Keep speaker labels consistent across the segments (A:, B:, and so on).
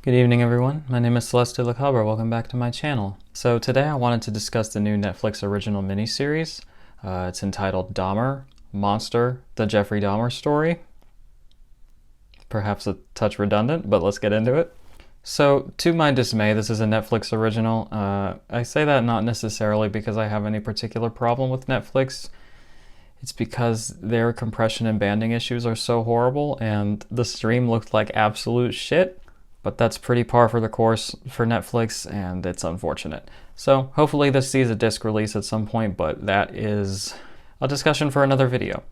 A: Good evening, everyone. My name is Celeste Lacabre. Welcome back to my channel. So today I wanted to discuss the new Netflix original miniseries. It's entitled Dahmer, Monster, the Jeffrey Dahmer Story. Perhaps a touch redundant, but let's get into it. So, to my dismay, this is a Netflix original. I say that not necessarily because I have any particular problem with Netflix. It's because their compression and banding issues are so horrible, and the stream looked like absolute shit. But that's pretty par for the course for Netflix, and it's unfortunate. So hopefully this sees a disc release at some point, but that is a discussion for another video.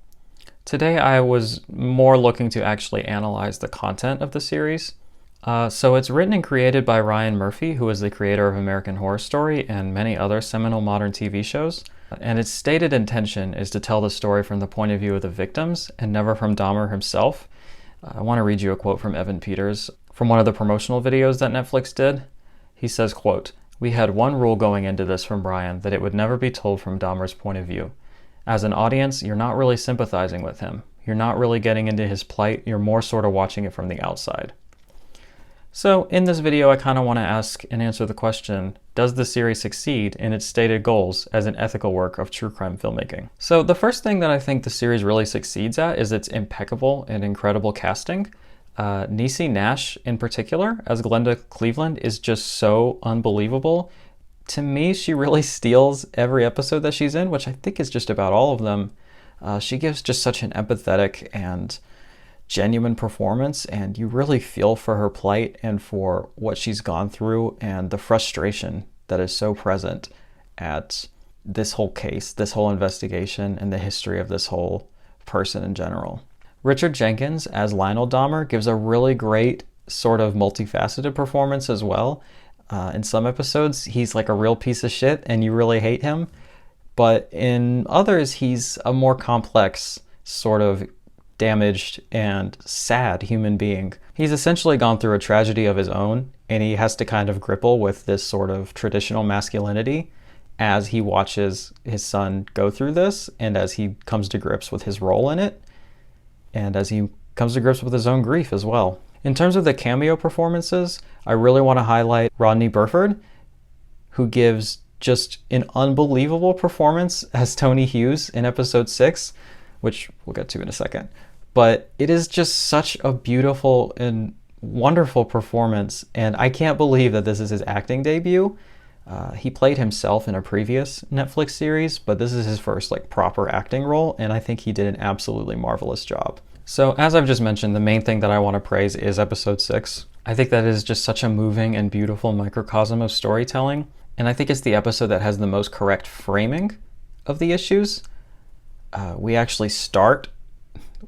A: Today I was more looking to actually analyze the content of the series. So it's written and created by Ryan Murphy, who is the creator of American Horror Story and many other seminal modern TV shows. And its stated intention is to tell the story from the point of view of the victims and never from Dahmer himself. I want to read you a quote from Evan Peters from one of the promotional videos that Netflix did. He says, quote, "We had one rule going into this from Brian, that it would never be told from Dahmer's point of view. As an audience, you're not really sympathizing with him. You're not really getting into his plight. You're more sort of watching it from the outside." So in this video, I kind of want to ask and answer the question, does the series succeed in its stated goals as an ethical work of true crime filmmaking? So the first thing that I think the series really succeeds at is its impeccable and incredible casting. Niecy Nash in particular, as Glenda Cleveland, is just so unbelievable. To me, she really steals every episode that she's in, which I think is just about all of them. She gives just such an empathetic and genuine performance, and you really feel for her plight and for what she's gone through and the frustration that is so present at this whole case, this whole investigation, and the history of this whole person in general. Richard Jenkins as Lionel Dahmer gives a really great sort of multifaceted performance as well. In some episodes, he's like a real piece of shit and you really hate him. But in others, he's a more complex, sort of damaged and sad human being. He's essentially gone through a tragedy of his own, and he has to kind of grapple with this sort of traditional masculinity as he watches his son go through this, and as he comes to grips with his role in it, and as he comes to grips with his own grief as well. In terms of the cameo performances, I really want to highlight Rodney Burford, who gives just an unbelievable performance as Tony Hughes in episode 6, which we'll get to in a second. But it is just such a beautiful and wonderful performance, and I can't believe that this is his acting debut. He played himself in a previous Netflix series, but this is his first proper acting role, and I think he did an absolutely marvelous job. So as I've just mentioned, the main thing that I want to praise is episode 6. I think that is just such a moving and beautiful microcosm of storytelling, and I think it's the episode that has the most correct framing of the issues. We actually start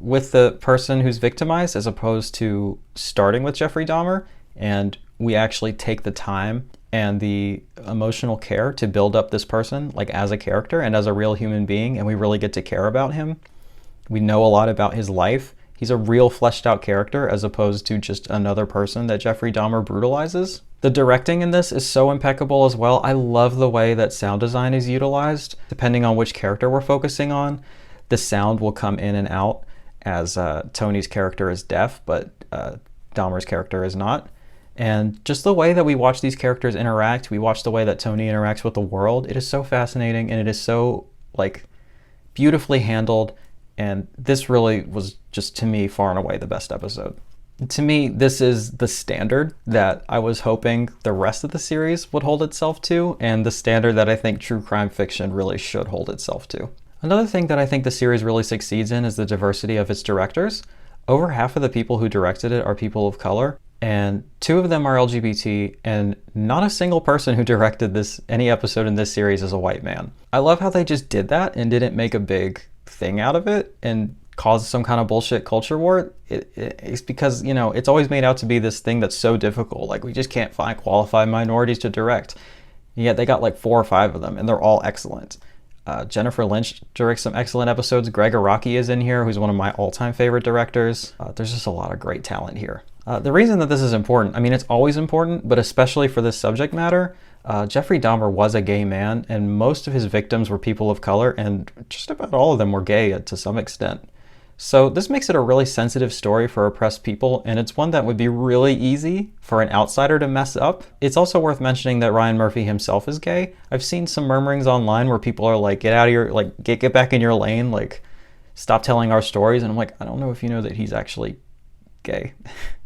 A: with the person who's victimized as opposed to starting with Jeffrey Dahmer, and we actually take the time and the emotional care to build up this person as a character and as a real human being, and we really get to care about him. We know a lot about his life. He's a real fleshed out character as opposed to just another person that Jeffrey Dahmer brutalizes. The directing in this is so impeccable as well. I love the way that sound design is utilized. Depending on which character we're focusing on, the sound will come in and out, as Tony's character is deaf, but Dahmer's character is not. And just the way that we watch these characters interact, we watch the way that Tony interacts with the world, it is so fascinating, and it is so beautifully handled. And this really was just, to me, far and away the best episode. To me, this is the standard that I was hoping the rest of the series would hold itself to, and the standard that I think true crime fiction really should hold itself to. Another thing that I think the series really succeeds in is the diversity of its directors. Over half of the people who directed it are people of color, and 2 of them are LGBT, and not a single person who directed any episode in this series is a white man. I love how they just did that and didn't make a big thing out of it and cause some kind of bullshit culture war. It's because, it's always made out to be this thing that's so difficult. We just can't find qualified minorities to direct. And yet they got 4 or 5 of them, and they're all excellent. Jennifer Lynch directs some excellent episodes. Greg Araki is in here, who's one of my all-time favorite directors. There's just a lot of great talent here. The reason that this is important, it's always important, but especially for this subject matter, Jeffrey Dahmer was a gay man, and most of his victims were people of color, and just about all of them were gay to some extent. So this makes it a really sensitive story for oppressed people, and it's one that would be really easy for an outsider to mess up. It's also worth mentioning that Ryan Murphy himself is gay. I've seen some murmurings online where people are like, get out of your, like, get back in your lane, like, stop telling our stories. And I'm like, I don't know if you know that he's actually gay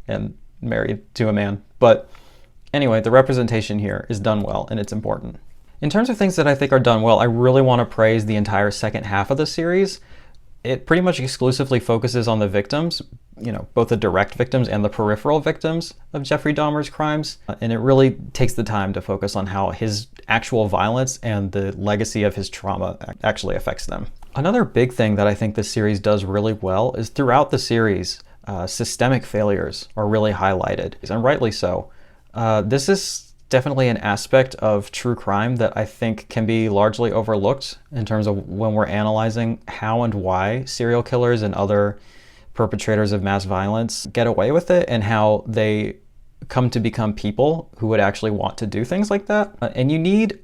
A: and married to a man. But anyway, the representation here is done well, and it's important. In terms of things that I think are done well, I really want to praise the entire second half of the series. It pretty much exclusively focuses on the victims, both the direct victims and the peripheral victims of Jeffrey Dahmer's crimes. And it really takes the time to focus on how his actual violence and the legacy of his trauma actually affects them. Another big thing that I think this series does really well is throughout the series, systemic failures are really highlighted, and rightly so. This is definitely an aspect of true crime that I think can be largely overlooked in terms of when we're analyzing how and why serial killers and other perpetrators of mass violence get away with it, and how they come to become people who would actually want to do things like that. And you need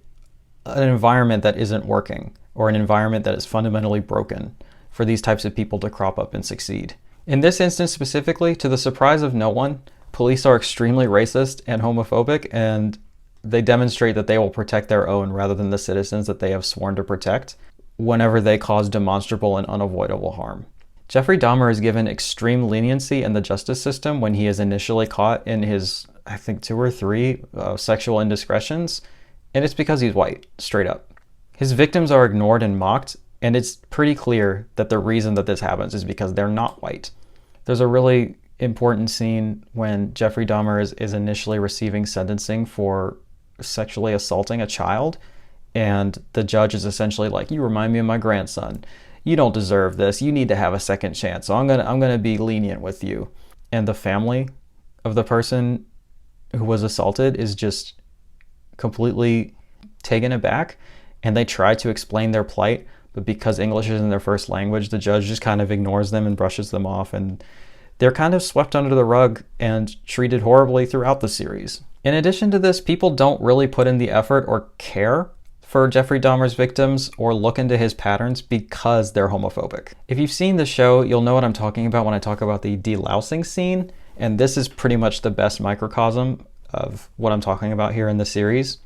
A: an environment that isn't working, or an environment that is fundamentally broken, for these types of people to crop up and succeed. In this instance specifically, to the surprise of no one, police are extremely racist and homophobic, and they demonstrate that they will protect their own rather than the citizens that they have sworn to protect whenever they cause demonstrable and unavoidable harm. Jeffrey Dahmer is given extreme leniency in the justice system when he is initially caught in his, I think, 2 or 3 sexual indiscretions, and it's because he's white, straight up. His victims are ignored and mocked, and it's pretty clear that the reason that this happens is because they're not white. There's a really important scene when Jeffrey Dahmer is initially receiving sentencing for sexually assaulting a child, and the judge is essentially like, you remind me of my grandson. You don't deserve this. You need to have a second chance. So I'm gonna be lenient with you. And the family of the person who was assaulted is just completely taken aback, and they try to explain their plight, but because English isn't their first language, the judge just kind of ignores them and brushes them off, and they're kind of swept under the rug and treated horribly throughout the series. In addition to this, people don't really put in the effort or care for Jeffrey Dahmer's victims or look into his patterns because they're homophobic. If you've seen the show, you'll know what I'm talking about when I talk about the delousing scene, and this is pretty much the best microcosm of what I'm talking about here in the series.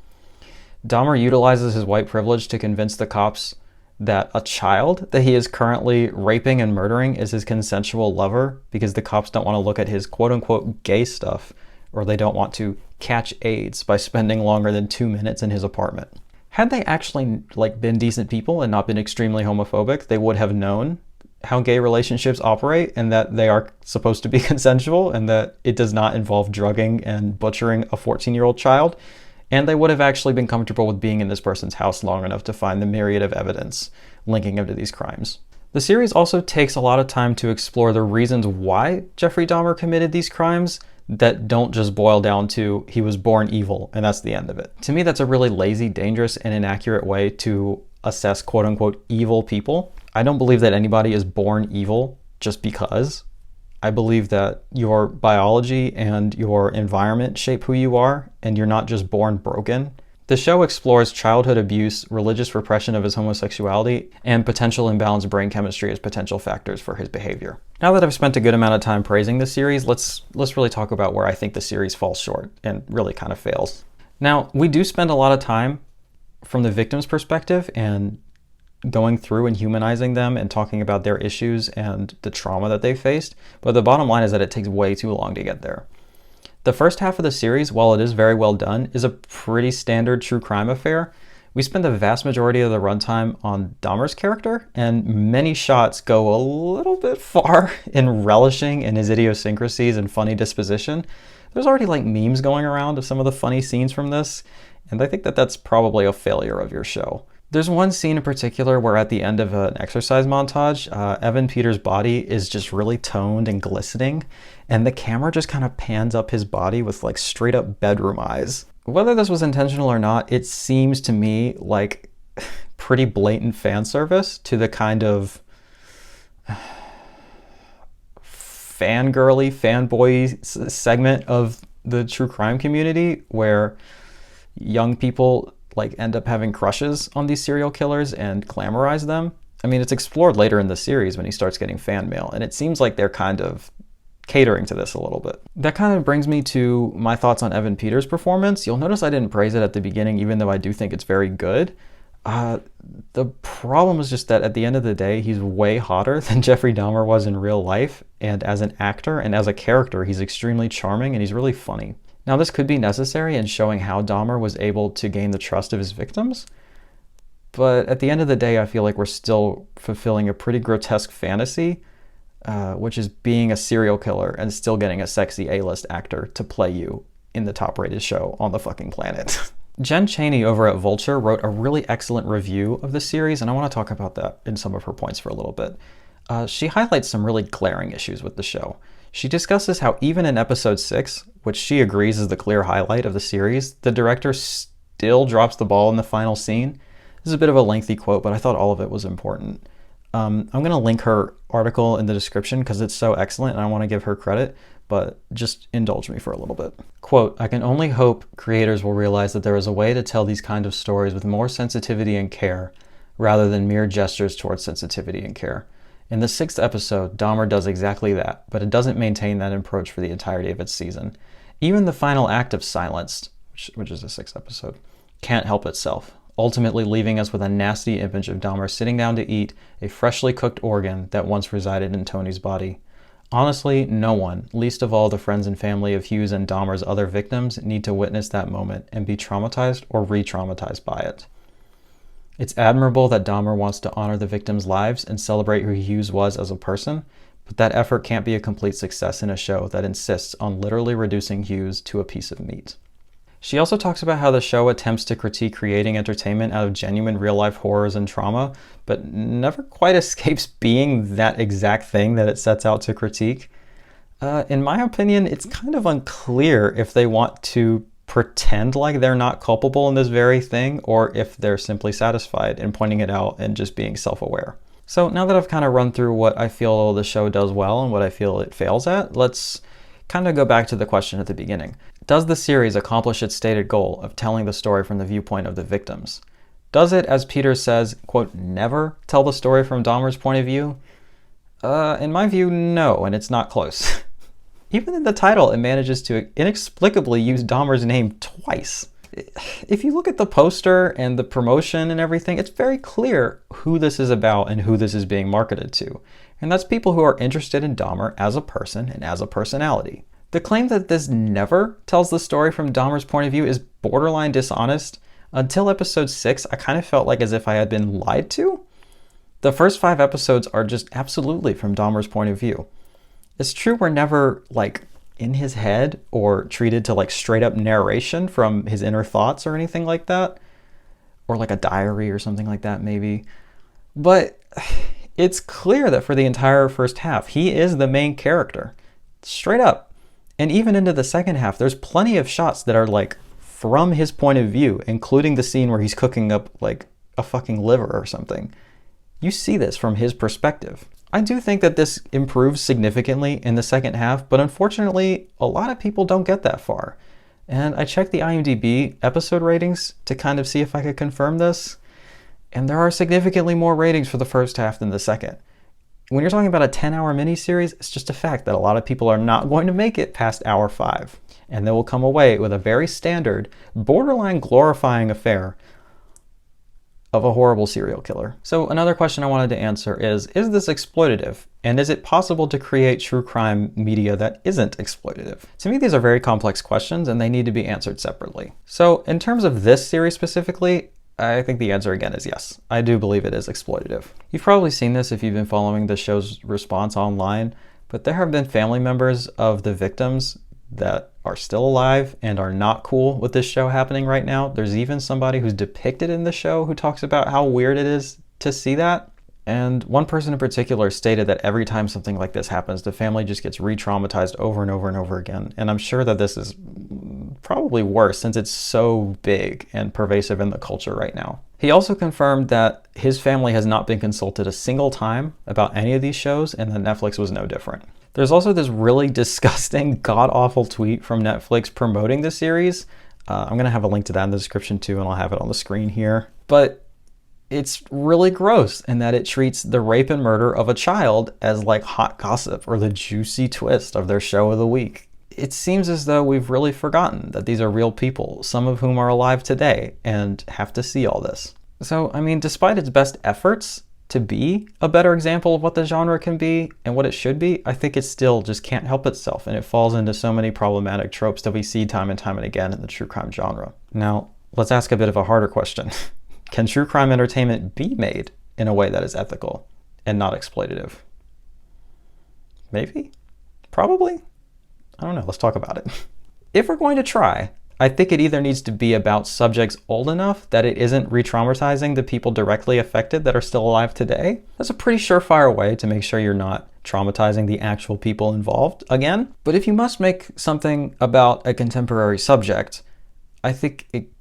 A: Dahmer utilizes his white privilege to convince the cops that a child that he is currently raping and murdering is his consensual lover, because the cops don't want to look at his quote-unquote gay stuff, or they don't want to catch AIDS by spending longer than 2 minutes in his apartment. Had they actually been decent people and not been extremely homophobic, they would have known how gay relationships operate, and that they are supposed to be consensual, and that it does not involve drugging and butchering a 14-year-old child. And they would have actually been comfortable with being in this person's house long enough to find the myriad of evidence linking him to these crimes. The series also takes a lot of time to explore the reasons why Jeffrey Dahmer committed these crimes that don't just boil down to he was born evil and that's the end of it. To me, that's a really lazy, dangerous, and inaccurate way to assess quote-unquote evil people. I don't believe that anybody is born evil just because. I believe that your biology and your environment shape who you are, and you're not just born broken. The show explores childhood abuse, religious repression of his homosexuality, and potential imbalanced brain chemistry as potential factors for his behavior. Now that I've spent a good amount of time praising the series, let's really talk about where I think the series falls short and really kind of fails. Now, we do spend a lot of time from the victim's perspective and going through and humanizing them and talking about their issues and the trauma that they faced, but the bottom line is that it takes way too long to get there. The first half of the series, while it is very well done, is a pretty standard true crime affair. We spend the vast majority of the runtime on Dahmer's character, and many shots go a little bit far in relishing in his idiosyncrasies and funny disposition. There's already memes going around of some of the funny scenes from this, and I think that that's probably a failure of your show. There's one scene in particular where at the end of an exercise montage, Evan Peters' body is just really toned and glistening, and the camera just kind of pans up his body with straight up bedroom eyes. Whether this was intentional or not, it seems to me like pretty blatant fan service to the kind of fangirly, fanboy segment of the true crime community where young people end up having crushes on these serial killers and glamorize them. I mean, it's explored later in the series when he starts getting fan mail, and it seems like they're kind of catering to this a little bit. That kind of brings me to my thoughts on Evan Peters' performance. You'll notice I didn't praise it at the beginning, even though I do think it's very good. The problem is just that at the end of the day, he's way hotter than Jeffrey Dahmer was in real life, and as an actor and as a character, he's extremely charming and he's really funny. Now, this could be necessary in showing how Dahmer was able to gain the trust of his victims, but at the end of the day, I feel like we're still fulfilling a pretty grotesque fantasy, which is being a serial killer and still getting a sexy A-list actor to play you in the top-rated show on the fucking planet. Jen Chaney over at Vulture wrote a really excellent review of the series, and I want to talk about that in some of her points for a little bit. She highlights some really glaring issues with the show. She discusses how even in episode 6, which she agrees is the clear highlight of the series, the director still drops the ball in the final scene. This is a bit of a lengthy quote, but I thought all of it was important. I'm going to link her article in the description because it's so excellent and I want to give her credit, but just indulge me for a little bit. Quote, "I can only hope creators will realize that there is a way to tell these kind of stories with more sensitivity and care rather than mere gestures towards sensitivity and care. In the 6th episode, Dahmer does exactly that, but it doesn't maintain that approach for the entirety of its season. Even the final act of Silenced, which is the 6th episode, can't help itself, ultimately leaving us with a nasty image of Dahmer sitting down to eat a freshly cooked organ that once resided in Tony's body. Honestly, no one, least of all the friends and family of Hughes and Dahmer's other victims, need to witness that moment and be traumatized or re-traumatized by it. It's admirable that Dahmer wants to honor the victims' lives and celebrate who Hughes was as a person, but that effort can't be a complete success in a show that insists on literally reducing Hughes to a piece of meat." She also talks about how the show attempts to critique creating entertainment out of genuine real-life horrors and trauma, but never quite escapes being that exact thing that it sets out to critique. In my opinion, it's kind of unclear if they want to pretend like they're not culpable in this very thing, or if they're simply satisfied in pointing it out and just being self-aware. So now that I've kind of run through what I feel the show does well and what I feel it fails at, let's kind of go back to the question at the beginning. Does the series accomplish its stated goal of telling the story from the viewpoint of the victims? Does it, as Peters says, quote, never tell the story from Dahmer's point of view? In my view, no, and it's not close. Even in the title, it manages to inexplicably use Dahmer's name twice. If you look at the poster and the promotion and everything, it's very clear who this is about and who this is being marketed to. And that's people who are interested in Dahmer as a person and as a personality. The claim that this never tells the story from Dahmer's point of view is borderline dishonest. Until episode 6, I kind of felt like as if I had been lied to. The first 5 episodes are just absolutely from Dahmer's point of view. It's true we're never like in his head or treated to like straight up narration from his inner thoughts or anything like that. Or like a diary or something like that maybe. But it's clear that for the entire first half, he is the main character. Straight up. And even into the second half, there's plenty of shots that are like from his point of view, including the scene where he's cooking up like a fucking liver or something. You see this from his perspective. I do think that this improves significantly in the second half, but unfortunately, a lot of people don't get that far. And I checked the IMDb episode ratings to kind of see if I could confirm this, and there are significantly more ratings for the first half than the second. When you're talking about a 10-hour miniseries, it's just a fact that a lot of people are not going to make it past hour 5, and they will come away with a very standard, borderline glorifying affair of a horrible serial killer. So another question I wanted to answer is this exploitative? And is it possible to create true crime media that isn't exploitative? To me, these are very complex questions and they need to be answered separately. So in terms of this series specifically, I think the answer again is yes. I do believe it is exploitative. You've probably seen this if you've been following the show's response online, but there have been family members of the victims that are still alive and are not cool with this show happening right now. There's even somebody who's depicted in the show who talks about how weird it is to see that. And one person in particular stated that every time something like this happens, the family just gets re-traumatized over and over and over again. And I'm sure that this is probably worse since it's so big and pervasive in the culture right now. He also confirmed that his family has not been consulted a single time about any of these shows and that Netflix was no different. There's also this really disgusting, god-awful tweet from Netflix promoting the series. I'm going to have a link to that in the description too, and I'll have it on the screen here. But it's really gross in that it treats the rape and murder of a child as like hot gossip or the juicy twist of their show of the week. It seems as though we've really forgotten that these are real people, some of whom are alive today and have to see all this. So, I mean, despite its best efforts to be a better example of what the genre can be and what it should be, I think it still just can't help itself, and it falls into so many problematic tropes that we see time and time and again in the true crime genre. Now, let's ask a bit of a harder question. Can true crime entertainment be made in a way that is ethical and not exploitative? Maybe? Probably? I don't know, let's talk about it. If we're going to try, I think it either needs to be about subjects old enough that it isn't re-traumatizing the people directly affected that are still alive today. That's a pretty surefire way to make sure you're not traumatizing the actual people involved again. But if you must make something about a contemporary subject, I think it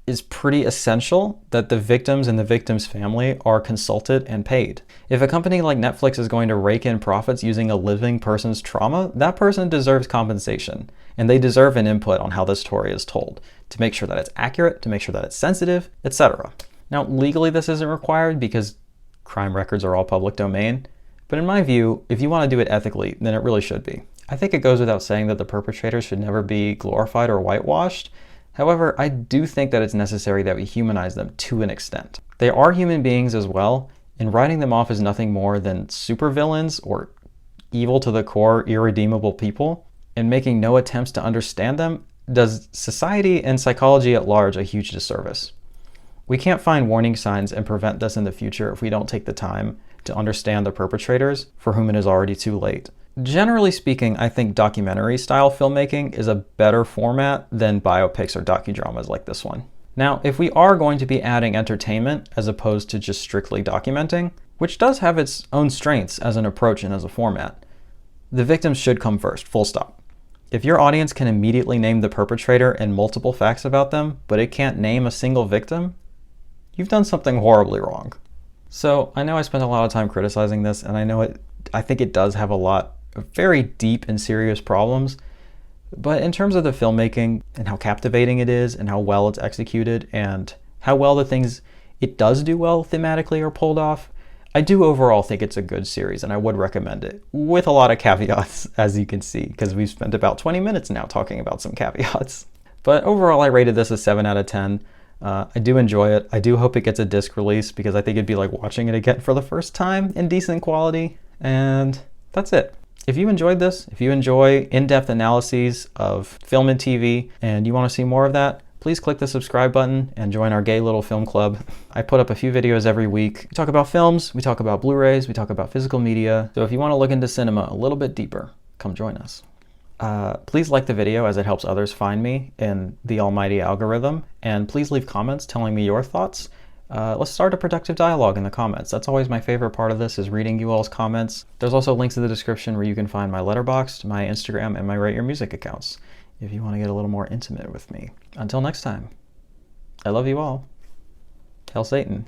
A: is pretty essential that the victims and the victim's family are consulted and paid. If a company like Netflix is going to rake in profits using a living person's trauma, that person deserves compensation, and they deserve an input on how this story is told, to make sure that it's accurate, to make sure that it's sensitive, etc. Now, legally this isn't required because crime records are all public domain, but in my view, if you want to do it ethically, then it really should be. I think it goes without saying that the perpetrators should never be glorified or whitewashed. However, I do think that it's necessary that we humanize them to an extent. They are human beings as well, and writing them off as nothing more than supervillains or evil to the core, irredeemable people, and making no attempts to understand them does society and psychology at large a huge disservice. We can't find warning signs and prevent this in the future if we don't take the time to understand the perpetrators for whom it is already too late. Generally speaking, I think documentary-style filmmaking is a better format than biopics or docudramas like this one. Now, if we are going to be adding entertainment as opposed to just strictly documenting, which does have its own strengths as an approach and as a format, the victims should come first, full stop. If your audience can immediately name the perpetrator and multiple facts about them, but it can't name a single victim, you've done something horribly wrong. So I know I spent a lot of time criticizing this, and I think it does have a lot of very deep and serious problems, but in terms of the filmmaking and how captivating it is and how well it's executed and how well the things it does do well thematically are pulled off, I do overall think it's a good series and I would recommend it, with a lot of caveats, as you can see, because we've spent about 20 minutes now talking about some caveats. But overall I rated this a 7 out of 10. I do enjoy it. I do hope it gets a disc release because I think it'd be like watching it again for the first time in decent quality, and that's it. If you enjoyed this, if you enjoy in-depth analyses of film and TV and you want to see more of that, please click the subscribe button and join our gay little film club. I put up a few videos every week. We talk about films, we talk about Blu-rays, we talk about physical media. So if you want to look into cinema a little bit deeper, come join us. Please like the video as it helps others find me in the almighty algorithm, and please leave comments telling me your thoughts. Let's start a productive dialogue in the comments. That's always my favorite part of this, is reading you all's comments. There's also links in the description where you can find my Letterboxd, my Instagram, and my Rate Your Music accounts if you want to get a little more intimate with me. Until next time, I love you all. Hail Satan.